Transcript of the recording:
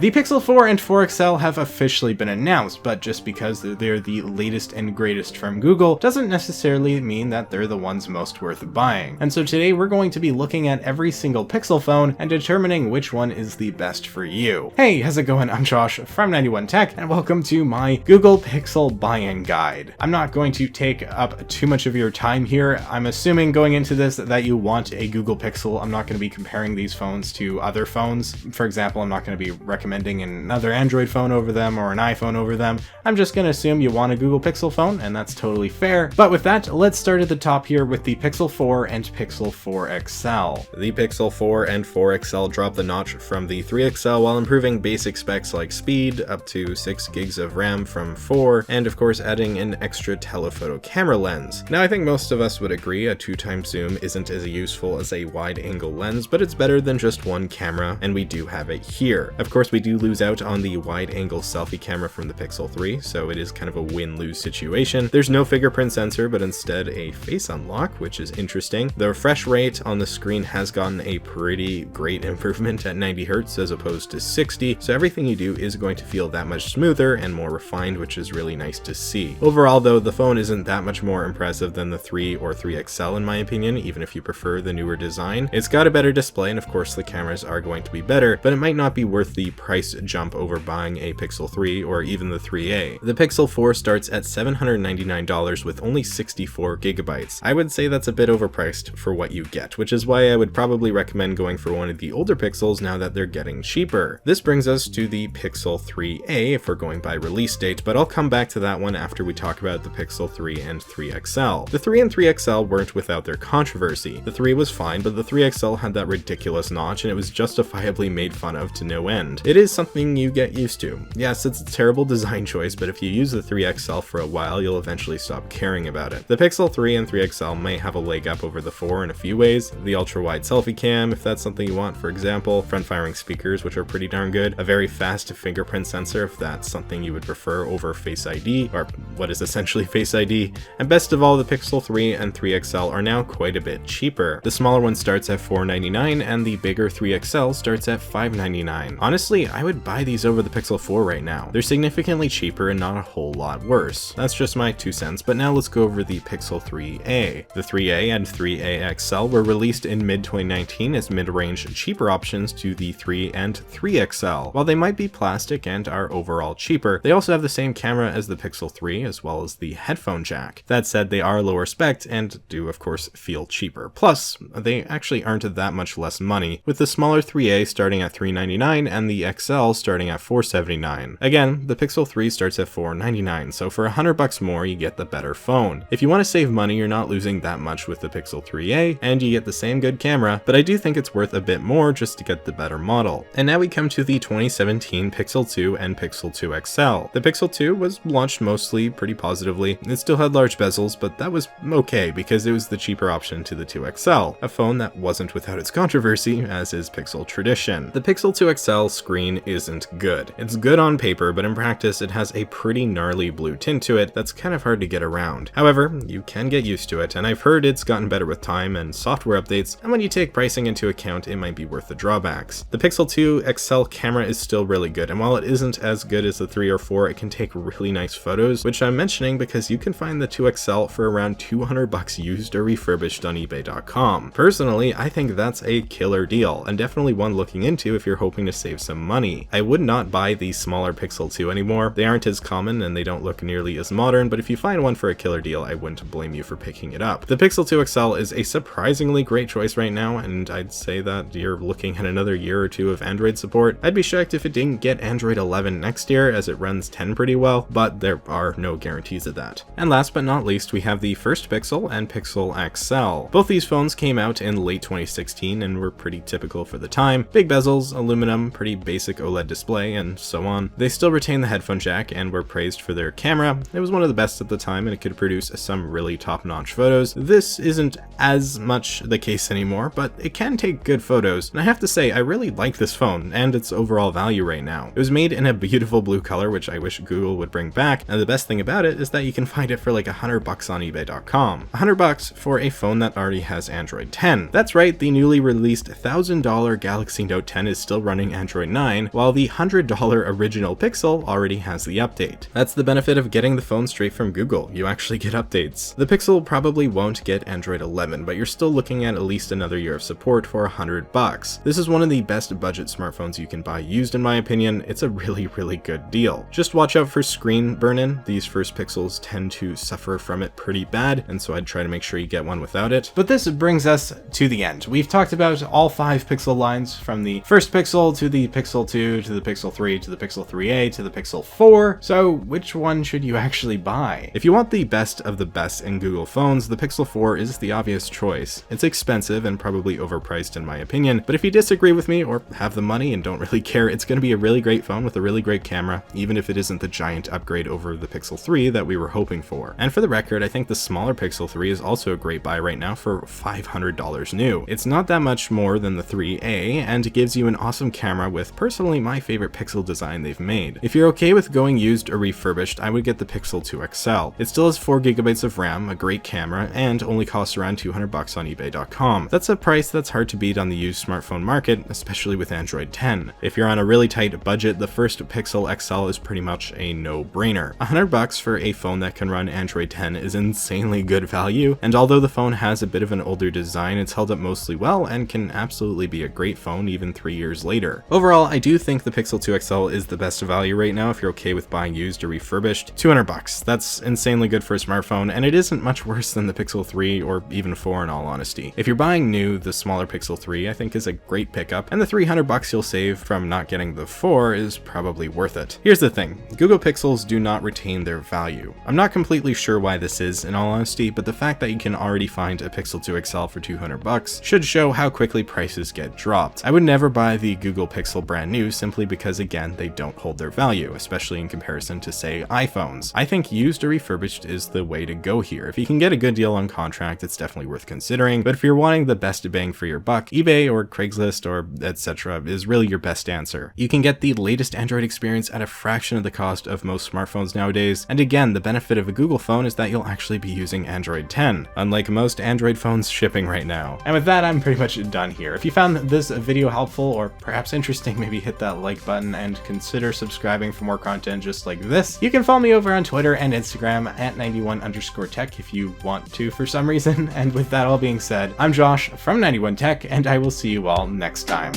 The Pixel 4 and 4 XL have officially been announced, but just because they're the latest and greatest from Google doesn't necessarily mean that they're the ones most worth buying. And so today we're going to be looking at every single Pixel phone and determining which one is the best for you. Hey, how's it going? I'm Josh from 91 Tech, and welcome to my Google Pixel buy-in guide. I'm not going to take up too much of your time here. I'm assuming going into this that you want a Google Pixel. I'm not going to be comparing these phones to other phones. For example, I'm not going to be recommending another Android phone over them or an iPhone over them. I'm just going to assume you want a Google Pixel phone, and that's totally fair. But with that, let's start at the top here with the Pixel 4 and Pixel 4 XL. The Pixel 4 and 4 XL drop the notch from the 3 XL while improving basic specs like speed, up to 6 gigs of RAM from 4, and of course adding an extra telephoto camera lens. Now I think most of us would agree a 2x zoom isn't as useful as a wide angle lens, but it's better than just one camera, and we do have it here. Of course we do lose out on the wide angle selfie camera from the Pixel 3, so it is kind of a win-lose situation. There's no fingerprint sensor, but instead a face unlock, which is interesting. The refresh rate on the screen has gotten a pretty great improvement at 90 Hz as opposed to 60, so everything you do is going to feel that much smoother and more refined, which is really nice to see. Overall though, the phone isn't that much more impressive than the 3 or 3 XL in my opinion, even if you prefer the newer design. It's got a better display, and of course the cameras are going to be better, but it might not be worth the price jump over buying a Pixel 3 or even the 3A. The Pixel 4 starts at $799 with only 64 gigabytes. I would say that's a bit overpriced for what you get, which is why I would probably recommend going for one of the older Pixels now that they're getting cheaper. This brings us to the Pixel 3A if we're going by release date, but I'll come back to that one after we talk about the Pixel 3 and 3 XL. The 3 and 3 XL weren't without their controversy. The 3 was fine, but the 3 XL had that ridiculous notch, and it was justifiably made fun of to no end. It is something you get used to. Yes, it's a terrible design choice, but if you use the 3 XL for a while, you'll eventually stop caring about it. The Pixel 3 and 3 XL may have a leg up over the 4 in a few ways. The ultra-wide selfie cam, if that's something you want, for example, front-firing speakers, which are pretty darn good, a very fast fingerprint sensor, if that's something you would prefer over Face ID, or what is essentially Face ID, and best of all, the Pixel 3 and 3 XL are now quite a bit cheaper. The smaller one starts at $499, and the bigger 3 XL starts at $599. Honestly, I would buy these over the Pixel 4 right now. They're significantly cheaper and not a whole lot worse. That's just my 2 cents, but now let's go over the Pixel 3A. The 3A and 3A XL were released in mid-2019 as mid-range, cheaper options to the 3 and 3 XL. While they might be plastic and are overall cheaper, they also have the same camera as the Pixel 3 as well as the headphone jack. That said, they are lower spec and do of course feel cheaper. Plus, they actually aren't that much less money, with the smaller 3A starting at $399 and the XL starting at $479. Again, the Pixel 3 starts at $499, so for $100 more you get the better phone. If you want to save money, you're not losing that much with the Pixel 3A, and you get the same good camera, but I do think it's worth a bit more just to get the better model. And now we come to the 2017 Pixel 2 and Pixel 2 XL. The Pixel 2 was launched mostly pretty positively. It still had large bezels, but that was okay because it was the cheaper option to the 2 XL, a phone that wasn't without its controversy, as is Pixel tradition. The Pixel 2 XL screen isn't good. It's good on paper, but in practice it has a pretty gnarly blue tint to it that's kind of hard to get around. However, you can get used to it, and I've heard it's gotten better with time and software updates, and when you take pricing into account, it might be worth the drawbacks. The Pixel 2 XL camera is still really good, and while it isn't as good as the 3 or 4, it can take really nice photos, which I'm mentioning because you can find the 2 XL for around $200 used or refurbished on eBay.com. Personally, I think that's a killer deal, and definitely one looking into if you're hoping to save some money. I would not buy the smaller Pixel 2 anymore. They aren't as common and they don't look nearly as modern, but if you find one for a killer deal, I wouldn't blame you for picking it up. The Pixel 2 XL is a surprisingly great choice right now, and I'd say that you're looking at another year or two of Android support. I'd be shocked if it didn't get Android 11 next year, as it runs 10 pretty well, but there are no guarantees of that. And last but not least, we have the first Pixel and Pixel XL. Both these phones came out in late 2016 and were pretty typical for the time. Big bezels, aluminum, pretty basic OLED display, and so on. They still retain the headphone jack and were praised for their camera. It was one of the best at the time and it could produce some really top-notch photos. This isn't as much the case anymore, but it can take good photos. And I have to say, I really like this phone and its overall value right now. It was made in a beautiful blue color, which I wish Google would bring back, and the best thing about it is that you can find it for like $100 on eBay.com. $100 for a phone that already has Android 10. That's right, the newly released $1,000 Galaxy Note 10 is still running Android 9, $99, while the $100 original Pixel already has the update. That's the benefit of getting the phone straight from Google. You actually get updates. The Pixel probably won't get Android 11, but you're still looking at least another year of support for $100. This is one of the best budget smartphones you can buy used, in my opinion. It's a really good deal. Just watch out for screen burn-in. These first Pixels tend to suffer from it pretty bad, and so I'd try to make sure you get one without it. But this brings us to the end. We've talked about all 5 Pixel lines, from the first Pixel to the Pixel 2 to the Pixel 3 to the Pixel 3a to the Pixel 4. So which one should you actually buy? If you want the best of the best in Google phones, the Pixel 4 is the obvious choice. It's expensive and probably overpriced in my opinion, but if you disagree with me or have the money and don't really care, it's going to be a really great phone with a really great camera, even if it isn't the giant upgrade over the Pixel 3 that we were hoping for. And for the record, I think the smaller Pixel 3 is also a great buy right now for $500 new. It's not that much more than the 3a, and it gives you an awesome camera with personally my favorite Pixel design they've made. If you're okay with going used or refurbished, I would get the Pixel 2 XL. It still has 4GB of RAM, a great camera, and only costs around $200 on eBay.com. That's a price that's hard to beat on the used smartphone market, especially with Android 10. If you're on a really tight budget, the first Pixel XL is pretty much a no-brainer. $100 for a phone that can run Android 10 is insanely good value, and although the phone has a bit of an older design, it's held up mostly well and can absolutely be a great phone even 3 years later. Overall, I do think the Pixel 2 XL is the best value right now if you're okay with buying used or refurbished. $200. That's insanely good for a smartphone, and it isn't much worse than the Pixel 3 or even 4 in all honesty. If you're buying new, the smaller Pixel 3 I think is a great pickup, and the $300 you'll save from not getting the 4 is probably worth it. Here's the thing, Google Pixels do not retain their value. I'm not completely sure why this is in all honesty, but the fact that you can already find a Pixel 2 XL for $200 should show how quickly prices get dropped. I would never buy the Google Pixel brand new simply because again, they don't hold their value, especially in comparison to say iPhones. I think used or refurbished is the way to go here. If you can get a good deal on contract, it's definitely worth considering, but if you're wanting the best bang for your buck, eBay or Craigslist or etc. is really your best answer. You can get the latest Android experience at a fraction of the cost of most smartphones nowadays, and again, the benefit of a Google phone is that you'll actually be using Android 10, unlike most Android phones shipping right now. And with that, I'm pretty much done here. If you found this video helpful or perhaps interesting, maybe hit that like button and consider subscribing for more content just like this. You can follow me over on Twitter and Instagram at 91_tech if you want to for some reason. And with that all being said, I'm Josh from 91 Tech, and I will see you all next time.